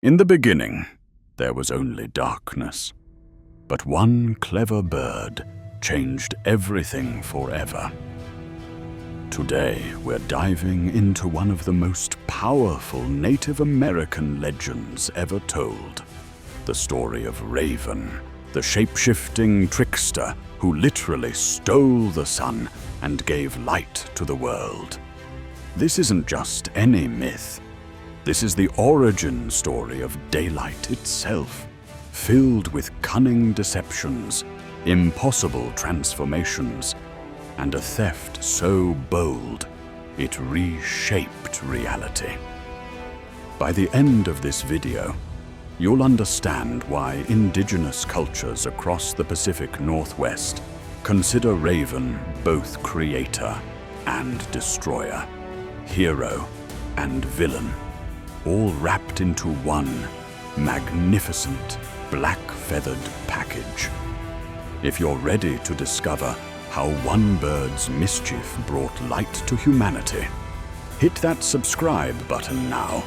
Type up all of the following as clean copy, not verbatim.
In the beginning, there was only darkness. But one clever bird changed everything forever. Today, we're diving into one of the most powerful Native American legends ever told. The story of Raven, the shape-shifting trickster who literally stole the sun and gave light to the world. This isn't just any myth. This is the origin story of daylight itself, filled with cunning deceptions, impossible transformations, and a theft so bold it reshaped reality. By the end of this video, you'll understand why indigenous cultures across the Pacific Northwest consider Raven both creator and destroyer, hero and villain, all wrapped into one magnificent black-feathered package. If you're ready to discover how one bird's mischief brought light to humanity, hit that subscribe button now,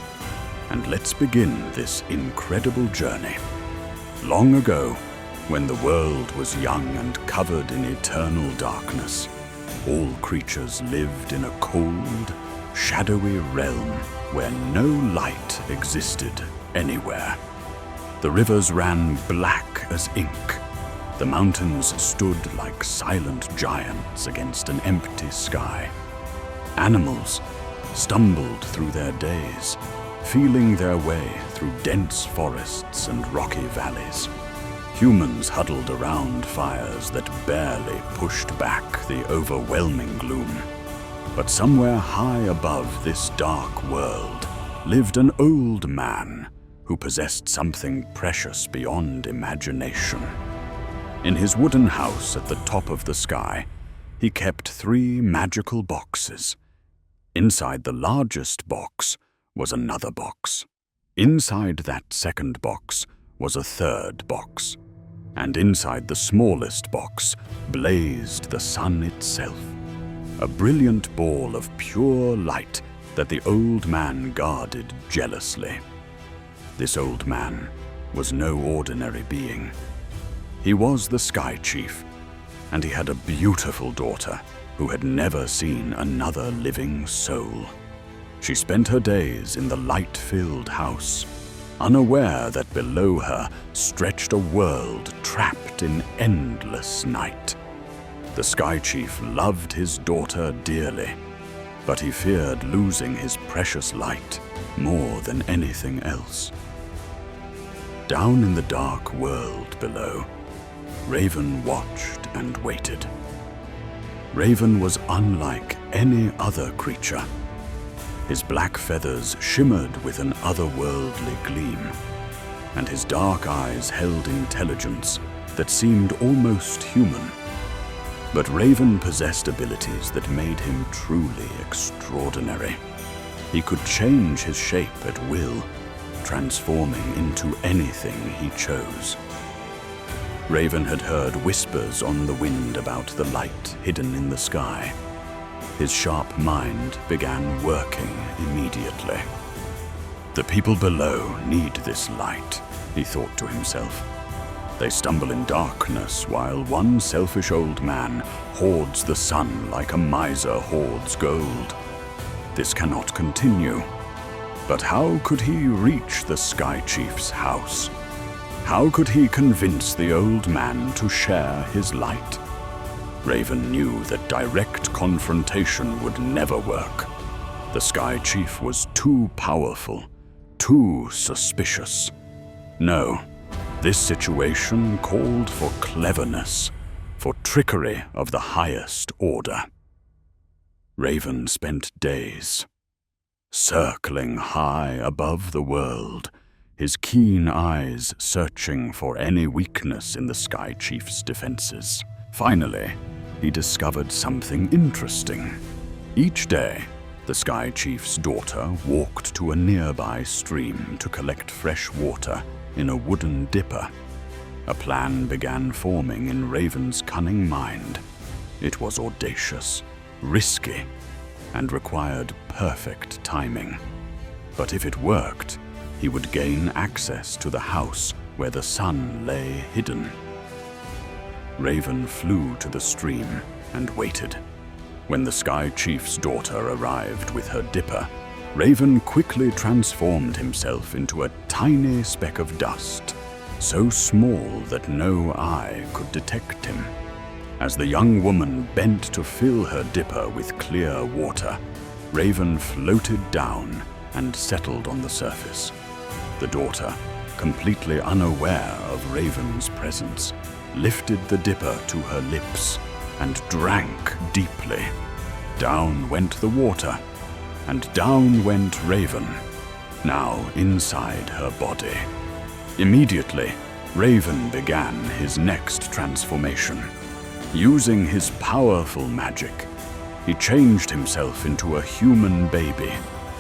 and let's begin this incredible journey. Long ago, when the world was young and covered in eternal darkness, all creatures lived in a cold, shadowy realm where no light existed anywhere. The rivers ran black as ink. The mountains stood like silent giants against an empty sky. Animals stumbled through their days, feeling their way through dense forests and rocky valleys. Humans huddled around fires that barely pushed back the overwhelming gloom. But somewhere high above this dark world lived an old man who possessed something precious beyond imagination. In his wooden house at the top of the sky, he kept 3 magical boxes. Inside the largest box was another box. Inside that second box was a third box. And inside the smallest box blazed the sun itself, a brilliant ball of pure light that the old man guarded jealously. This old man was no ordinary being. He was the Sky Chief, and he had a beautiful daughter who had never seen another living soul. She spent her days in the light-filled house, unaware that below her stretched a world trapped in endless night. The Sky Chief loved his daughter dearly, but he feared losing his precious light more than anything else. Down in the dark world below, Raven watched and waited. Raven was unlike any other creature. His black feathers shimmered with an otherworldly gleam, and his dark eyes held intelligence that seemed almost human. But Raven possessed abilities that made him truly extraordinary. He could change his shape at will, transforming into anything he chose. Raven had heard whispers on the wind about the light hidden in the sky. His sharp mind began working immediately. The people below need this light, he thought to himself. They stumble in darkness while one selfish old man hoards the sun like a miser hoards gold. This cannot continue. But how could he reach the Sky Chief's house? How could he convince the old man to share his light? Raven knew that direct confrontation would never work. The Sky Chief was too powerful, too suspicious. No, this situation called for cleverness, for trickery of the highest order. Raven spent days circling high above the world, his keen eyes searching for any weakness in the Sky Chief's defenses. Finally, he discovered something interesting. Each day, the Sky Chief's daughter walked to a nearby stream to collect fresh water in a wooden dipper. A plan began forming in Raven's cunning mind. It was audacious, risky, and required perfect timing. But if it worked, he would gain access to the house where the sun lay hidden. Raven flew to the stream and waited. When the Sky Chief's daughter arrived with her dipper, Raven quickly transformed himself into a tiny speck of dust, so small that no eye could detect him. As the young woman bent to fill her dipper with clear water, Raven floated down and settled on the surface. The daughter, completely unaware of Raven's presence, lifted the dipper to her lips and drank deeply. Down went the water, and down went Raven, now inside her body. Immediately, Raven began his next transformation. Using his powerful magic, he changed himself into a human baby,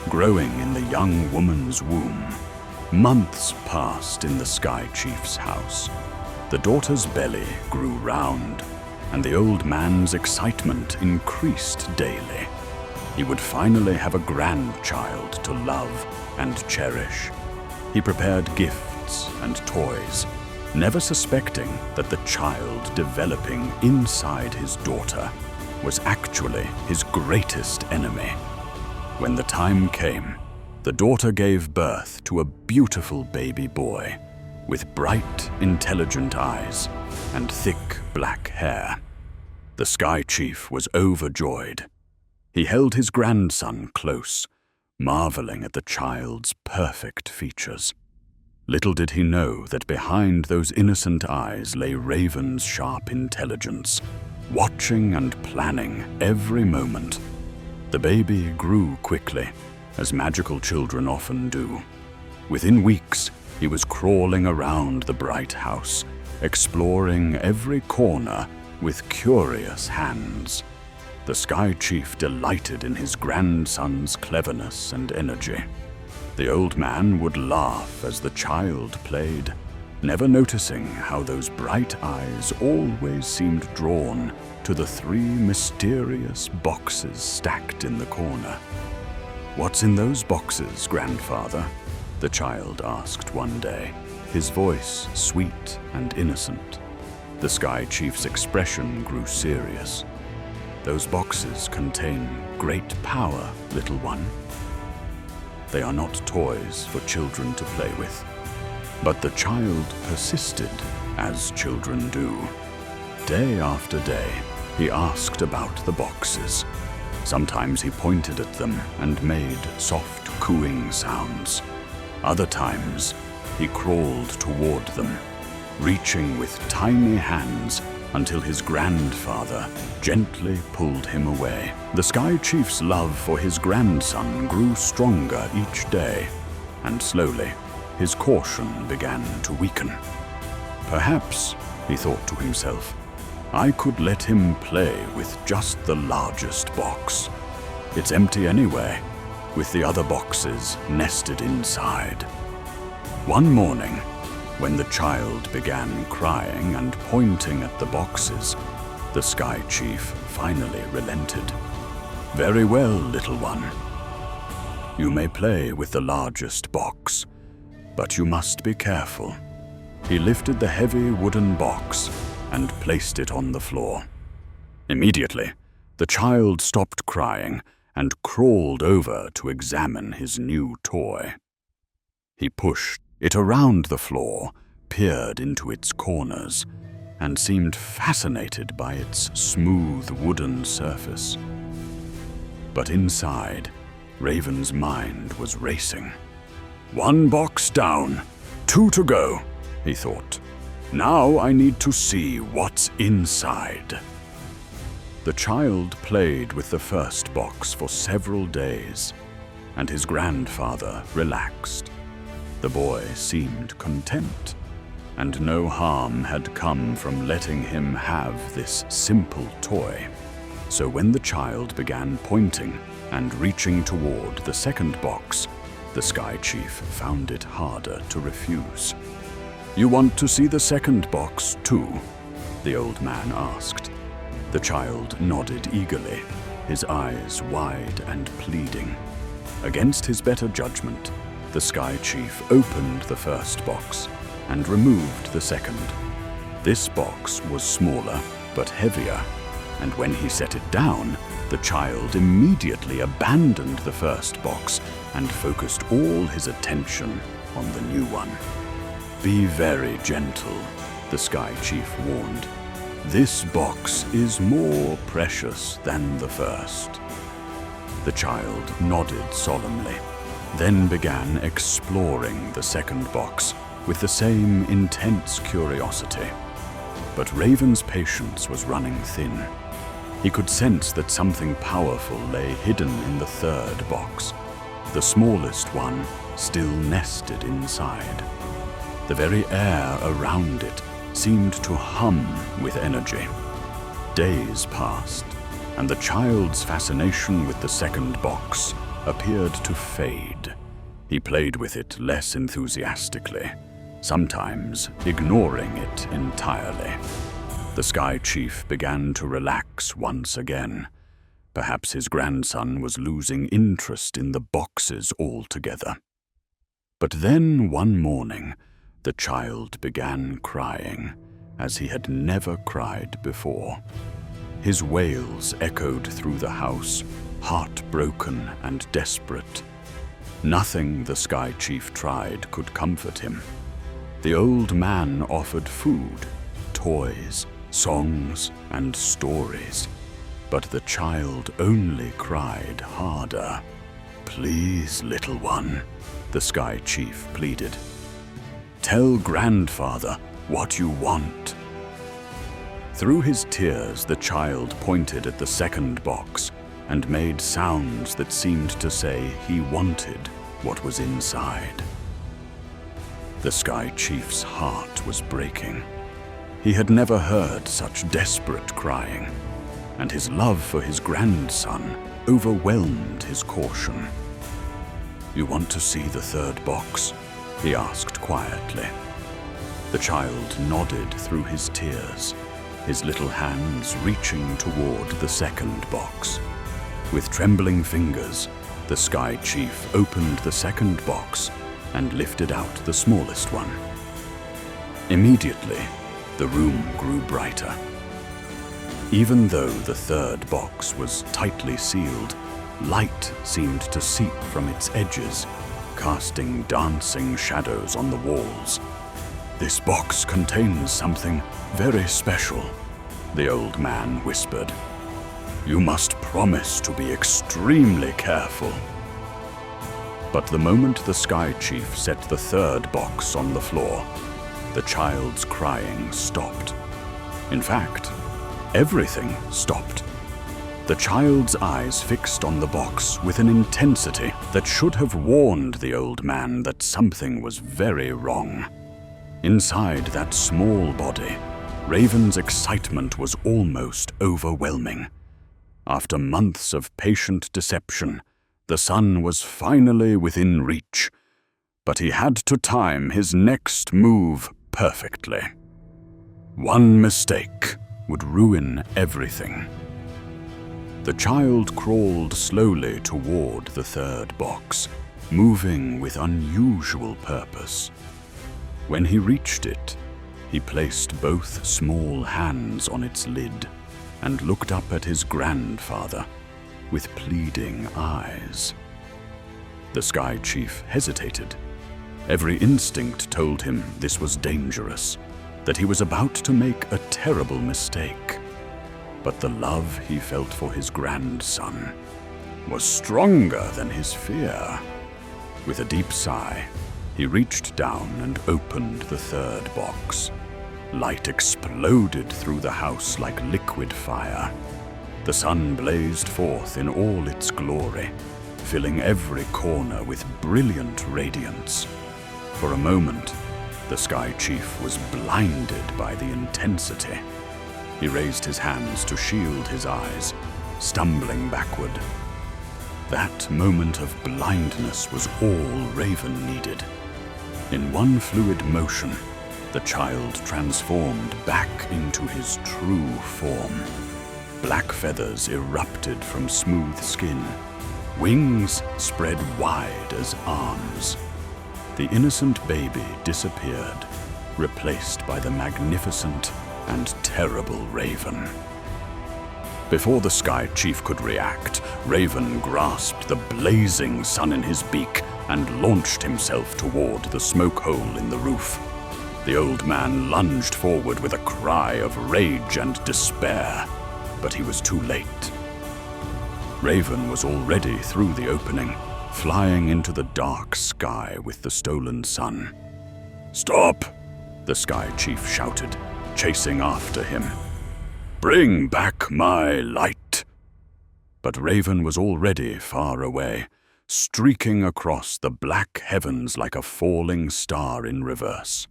growing in the young woman's womb. Months passed in the Sky Chief's house. The daughter's belly grew round, and the old man's excitement increased daily. He would finally have a grandchild to love and cherish. He prepared gifts and toys, never suspecting that the child developing inside his daughter was actually his greatest enemy. When the time came, the daughter gave birth to a beautiful baby boy with bright, intelligent eyes and thick black hair. The Sky Chief was overjoyed. He held his grandson close, marveling at the child's perfect features. Little did he know that behind those innocent eyes lay Raven's sharp intelligence, watching and planning every moment. The baby grew quickly, as magical children often do. Within weeks, he was crawling around the bright house, exploring every corner with curious hands. The Sky Chief delighted in his grandson's cleverness and energy. The old man would laugh as the child played, never noticing how those bright eyes always seemed drawn to the 3 mysterious boxes stacked in the corner. "What's in those boxes, grandfather?" the child asked one day, his voice sweet and innocent. The Sky Chief's expression grew serious. "Those boxes contain great power, little one. They are not toys for children to play with." But the child persisted, as children do. Day after day, he asked about the boxes. Sometimes he pointed at them and made soft cooing sounds. Other times, he crawled toward them, reaching with tiny hands until his grandfather gently pulled him away. The Sky Chief's love for his grandson grew stronger each day, and slowly, his caution began to weaken. Perhaps, he thought to himself, I could let him play with just the largest box. It's empty anyway, with the other boxes nested inside. One morning, when the child began crying and pointing at the boxes, the Sky Chief finally relented. "Very well, little one. You may play with the largest box, but you must be careful." He lifted the heavy wooden box and placed it on the floor. Immediately, the child stopped crying and crawled over to examine his new toy. He pushed it around the floor, peered into its corners, and seemed fascinated by its smooth wooden surface. But inside, Raven's mind was racing. "One box down, 2 to go," he thought. "Now I need to see what's inside." The child played with the first box for several days, and his grandfather relaxed. The boy seemed content, and no harm had come from letting him have this simple toy. So when the child began pointing and reaching toward the second box, the Sky Chief found it harder to refuse. "You want to see the second box too?" the old man asked. The child nodded eagerly, his eyes wide and pleading. Against his better judgment, The Sky Chief opened the first box and removed the second. This box was smaller but heavier, and when he set it down, the child immediately abandoned the first box and focused all his attention on the new one. "Be very gentle," the Sky Chief warned. "This box is more precious than the first." The child nodded solemnly, then began exploring the second box with the same intense curiosity. But Raven's patience was running thin. He could sense that something powerful lay hidden in the third box, the smallest one still nested inside. The very air around it seemed to hum with energy. Days passed, and the child's fascination with the second box appeared to fade. He played with it less enthusiastically, sometimes ignoring it entirely. The Sky Chief began to relax once again. Perhaps his grandson was losing interest in the boxes altogether. But then one morning, the child began crying, as he had never cried before. His wails echoed through the house, heartbroken and desperate. Nothing the Sky Chief tried could comfort him. The old man offered food, toys, songs, and stories, but the child only cried harder. "Please, little one," the Sky Chief pleaded. "Tell grandfather what you want." Through his tears, the child pointed at the second box and made sounds that seemed to say he wanted what was inside. The Sky Chief's heart was breaking. He had never heard such desperate crying, and his love for his grandson overwhelmed his caution. "You want to see the third box?" he asked quietly. The child nodded through his tears, his little hands reaching toward the second box. With trembling fingers, the Sky Chief opened the second box and lifted out the smallest one. Immediately, the room grew brighter. Even though the third box was tightly sealed, light seemed to seep from its edges, casting dancing shadows on the walls. "This box contains something very special," the old man whispered. "You must promise to be extremely careful." But the moment the Sky Chief set the third box on the floor, the child's crying stopped. In fact, everything stopped. The child's eyes fixed on the box with an intensity that should have warned the old man that something was very wrong. Inside that small body, Raven's excitement was almost overwhelming. After months of patient deception, the son was finally within reach, but he had to time his next move perfectly. One mistake would ruin everything. The child crawled slowly toward the third box, moving with unusual purpose. When he reached it, he placed both small hands on its lid and looked up at his grandfather with pleading eyes. The Sky Chief hesitated. Every instinct told him this was dangerous, that he was about to make a terrible mistake. But the love he felt for his grandson was stronger than his fear. With a deep sigh, he reached down and opened the third box. Light exploded through the house like liquid fire. The sun blazed forth in all its glory, filling every corner with brilliant radiance. For a moment, the Sky Chief was blinded by the intensity. He raised his hands to shield his eyes, stumbling backward. That moment of blindness was all Raven needed. In one fluid motion, the child transformed back into his true form. Black feathers erupted from smooth skin. Wings spread wide as arms. the innocent baby disappeared, replaced by the magnificent and terrible Raven. Before the Sky Chief could react, Raven grasped the blazing sun in his beak and launched himself toward the smoke hole in the roof. The old man lunged forward with a cry of rage and despair, but he was too late. Raven was already through the opening, flying into the dark sky with the stolen sun. "Stop!" the Sky Chief shouted, chasing after him. "Bring back my light!" But Raven was already far away, streaking across the black heavens like a falling star in reverse.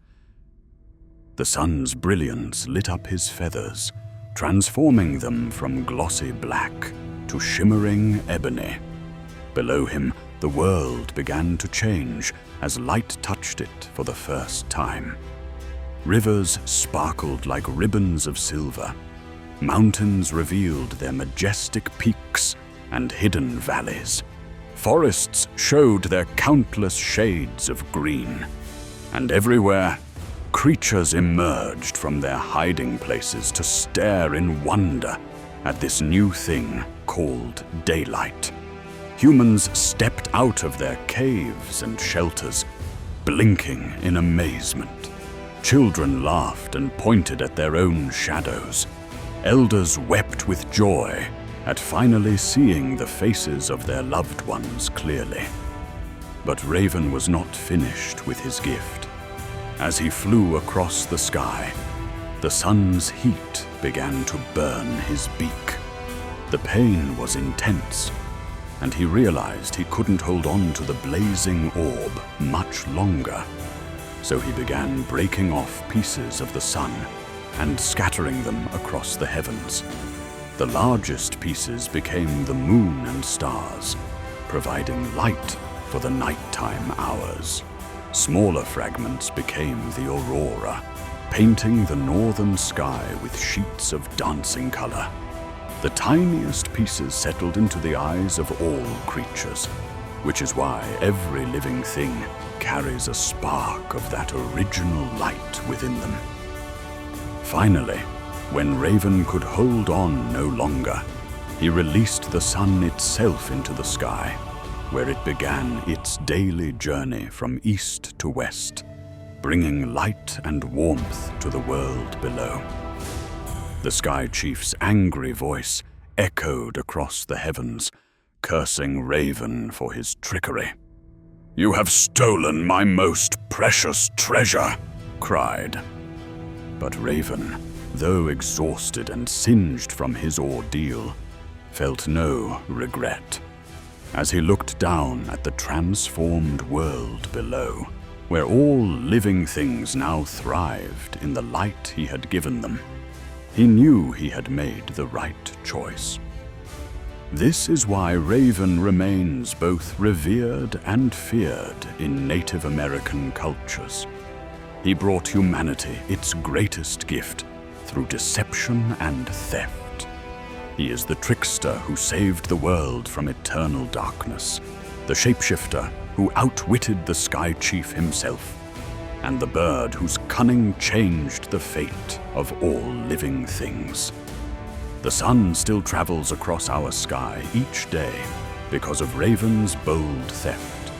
The sun's brilliance lit up his feathers, transforming them from glossy black to shimmering ebony. Below him, the world began to change as light touched it for the first time. Rivers sparkled like ribbons of silver. Mountains revealed their majestic peaks and hidden valleys. Forests showed their countless shades of green. And everywhere, creatures emerged from their hiding places to stare in wonder at this new thing called daylight. Humans stepped out of their caves and shelters, blinking in amazement. Children laughed and pointed at their own shadows. Elders wept with joy at finally seeing the faces of their loved ones clearly. But Raven was not finished with his gift. As he flew across the sky, the sun's heat began to burn his beak. The pain was intense, and he realized he couldn't hold on to the blazing orb much longer. So he began breaking off pieces of the sun and scattering them across the heavens. The largest pieces became the moon and stars, providing light for the nighttime hours. Smaller fragments became the aurora, painting the northern sky with sheets of dancing color. The tiniest pieces settled into the eyes of all creatures, which is why every living thing carries a spark of that original light within them. Finally, when Raven could hold on no longer, he released the sun itself into the sky, where it began its daily journey from east to west, bringing light and warmth to the world below. The Sky Chief's angry voice echoed across the heavens, cursing Raven for his trickery. "You have stolen my most precious treasure," cried. But Raven, though exhausted and singed from his ordeal, felt no regret. As he looked down at the transformed world below, where all living things now thrived in the light he had given them, he knew he had made the right choice. This is why Raven remains both revered and feared in Native American cultures. He brought humanity its greatest gift through deception and theft. He is the trickster who saved the world from eternal darkness, the shapeshifter who outwitted the Sky Chief himself, and the bird whose cunning changed the fate of all living things. The sun still travels across our sky each day because of Raven's bold theft.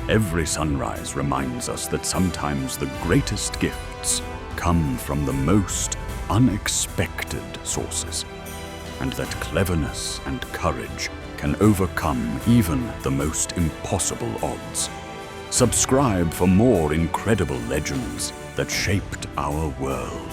Every sunrise reminds us that sometimes the greatest gifts come from the most unexpected sources, and that cleverness and courage can overcome even the most impossible odds. Subscribe for more incredible legends that shaped our world.